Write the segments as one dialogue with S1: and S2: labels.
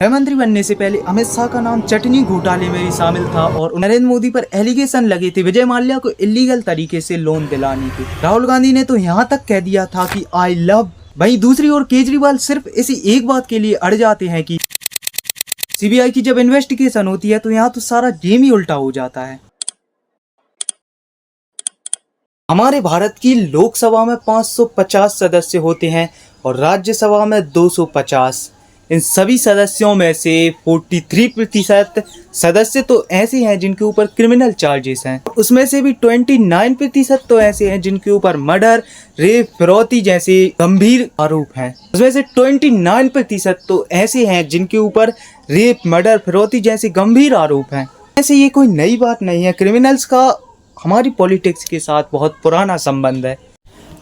S1: गृह मंत्री बनने से पहले अमित शाह का नाम चटनी घोटाले में भी शामिल था और नरेंद्र मोदी पर एलिगेशन लगे थे विजय माल्या को इलीगल तरीके से लोन दिलाने के। राहुल गांधी ने तो यहाँ तक कह दिया था कि आई लव। वहीं दूसरी ओर केजरीवाल सिर्फ इसी एक बात के लिए अड़ जाते हैं कि सीबीआई की जब इन्वेस्टिगेशन होती है तो यहाँ तो सारा गेम ही उल्टा हो जाता है। हमारे भारत की लोकसभा में 550 सदस्य होते हैं और राज्यसभा में 250। इन सभी सदस्यों में से 43% सदस्य तो ऐसे हैं जिनके ऊपर क्रिमिनल चार्जेस हैं। उसमें से भी 29% तो ऐसे हैं जिनके ऊपर मर्डर, रेप, फिरौती जैसे गंभीर आरोप हैं। उसमें से 29% तो ऐसे हैं जिनके ऊपर रेप, मर्डर, फिरौती जैसे गंभीर आरोप हैं। ऐसे ये कोई नई बात नहीं है। क्रिमिनल्स का हमारी पॉलिटिक्स के साथ बहुत पुराना संबंध है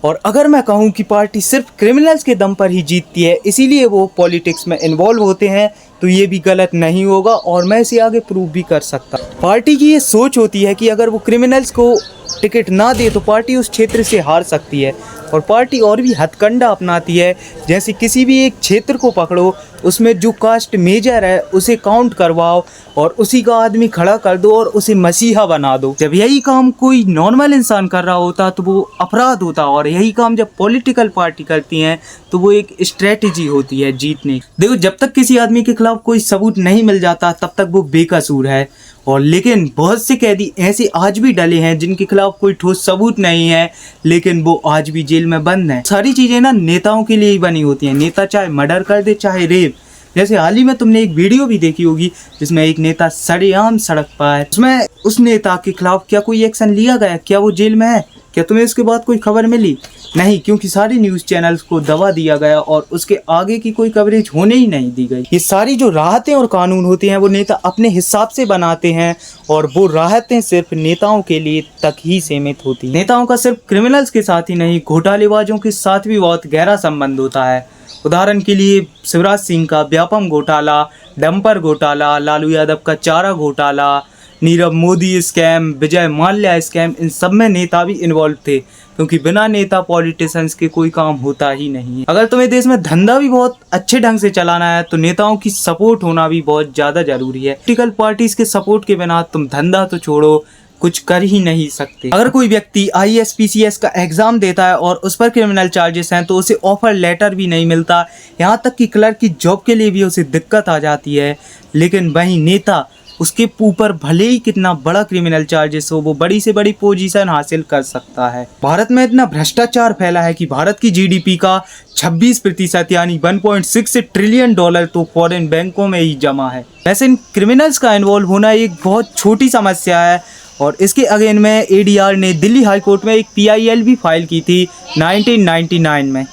S1: और अगर मैं कहूं कि पार्टी सिर्फ क्रिमिनल्स के दम पर ही जीतती है इसीलिए वो पॉलिटिक्स में इन्वॉल्व होते हैं तो ये भी गलत नहीं होगा और मैं इसे आगे प्रूव भी कर सकता। पार्टी की ये सोच होती है कि अगर वो क्रिमिनल्स को टिकट ना दे तो पार्टी उस क्षेत्र से हार सकती है और पार्टी और भी हथकंडा अपनाती है। जैसे किसी भी एक क्षेत्र को पकड़ो, उसमें जो कास्ट मेजर है उसे काउंट करवाओ और उसी का आदमी खड़ा कर दो और उसे मसीहा बना दो। जब यही काम कोई नॉर्मल इंसान कर रहा होता तो वो अपराध होता और यही काम जब पॉलिटिकल पार्टी करती हैं तो वो एक स्ट्रेटेजी होती है जीतने। देखो, जब तक किसी आदमी के खिलाफ कोई सबूत नहीं मिल जाता तब तक वो बेकसूर है और लेकिन बहुत से कैदी ऐसे आज भी डले हैं जिनके खिलाफ कोई ठोस सबूत नहीं है लेकिन वो आज भी जेल में बंद हैं। सारी चीजें ना नेताओं के लिए ही बनी होती हैं। नेता चाहे मर्डर कर दे चाहे रेप। जैसे हाल ही में तुमने एक वीडियो भी देखी होगी जिसमें एक नेता सरेआम सड़क पर, उसमें उस नेता के खिलाफ क्या कोई एक्शन लिया गया? क्या वो जेल में है? क्या तुम्हें इसके बाद कोई खबर मिली? नहीं, क्योंकि सारे न्यूज़ चैनल्स को दबा दिया गया और उसके आगे की कोई कवरेज होने ही नहीं दी गई। ये सारी जो राहतें और कानून होते हैं वो नेता अपने हिसाब से बनाते हैं और वो राहतें सिर्फ नेताओं के लिए तक ही सीमित होती हैं। नेताओं का सिर्फ क्रिमिनल्स के साथ ही नहीं, घोटालेबाजों के साथ भी बहुत गहरा संबंध होता है। उदाहरण के लिए शिवराज सिंह का व्यापम घोटाला, डंपर घोटाला, लालू यादव का चारा घोटाला, नीरव मोदी स्कैम, विजय माल्या स्कैम, इन सब में नेता भी इन्वॉल्व थे क्योंकि बिना नेता पॉलिटिशियंस के कोई काम होता ही नहीं है। अगर तुम्हें देश में धंधा भी बहुत अच्छे ढंग से चलाना है तो नेताओं की सपोर्ट होना भी बहुत ज़्यादा जरूरी है। पॉलिटिकल पार्टीज के सपोर्ट के बिना तुम धंधा तो छोड़ो, कुछ कर ही नहीं सकते। अगर कोई व्यक्ति IAS PCS का एग्जाम देता है और उस पर क्रिमिनल चार्जेस हैं तो उसे ऑफर लेटर भी नहीं मिलता, यहाँ तक कि क्लर्क की जॉब के लिए भी उसे दिक्कत आ जाती है। लेकिन वहीं नेता, उसके ऊपर भले ही कितना बड़ा क्रिमिनल चार्जेस हो, वो बड़ी से बड़ी पोजीशन हासिल कर सकता है। भारत में इतना भ्रष्टाचार फैला है कि भारत की GDP का 26% यानी 1.6 ट्रिलियन डॉलर तो फॉरेन बैंकों में ही जमा है। वैसे इन क्रिमिनल्स का इन्वॉल्व होना एक बहुत छोटी समस्या है और इसके अगेन में ADR ने दिल्ली हाई कोर्ट में एक PIL भी फाइल की थी 1999 में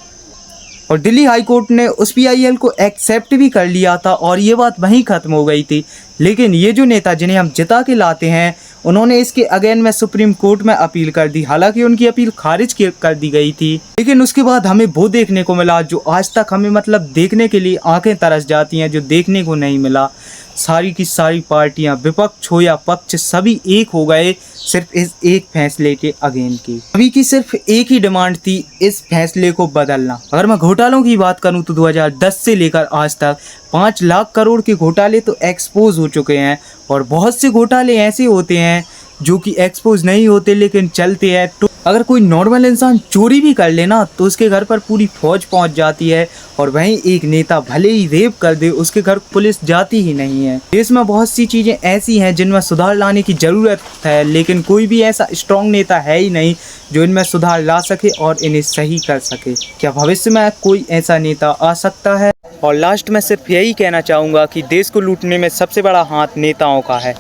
S1: और दिल्ली हाई कोर्ट ने उस PIL को एक्सेप्ट भी कर लिया था और ये बात वहीं ख़त्म हो गई थी। लेकिन ये जो नेता जिन्हें हम जिता के लाते हैं उन्होंने इसके अगेन में सुप्रीम कोर्ट में अपील कर दी। हालांकि उनकी अपील खारिज कर दी गई थी लेकिन उसके बाद हमें वो देखने को मिला जो आज तक हमें मतलब देखने के लिए आंखें तरस जाती हैं, जो देखने को नहीं मिला। सारी की सारी पार्टियां, विपक्ष हो या पक्ष, सभी एक हो गए सिर्फ इस एक फैसले के अगेन की। सभी की सिर्फ एक ही डिमांड थी, इस फैसले को बदलना। अगर मैं घोटालों की बात करूं तो 2010 से लेकर आज तक 5 लाख करोड़ के घोटाले तो एक्सपोज हो चुके हैं और बहुत से घोटाले ऐसे होते हैं जो कि एक्सपोज नहीं होते लेकिन चलते हैं। तो अगर कोई नॉर्मल इंसान चोरी भी कर लेना तो उसके घर पर पूरी फौज पहुंच जाती है और वहीं एक नेता भले ही रेप कर दे उसके घर पुलिस जाती ही नहीं है। देश में बहुत सी चीज़ें ऐसी हैं जिनमें सुधार लाने की ज़रूरत है लेकिन कोई भी ऐसा स्ट्रॉन्ग नेता है ही नहीं जो इनमें सुधार ला सके और इन्हें सही कर सके। क्या भविष्य में कोई ऐसा नेता आ सकता है? और लास्ट में सिर्फ यही कहना चाहूँगा कि देश को लूटने में सबसे बड़ा हाथ नेताओं का है।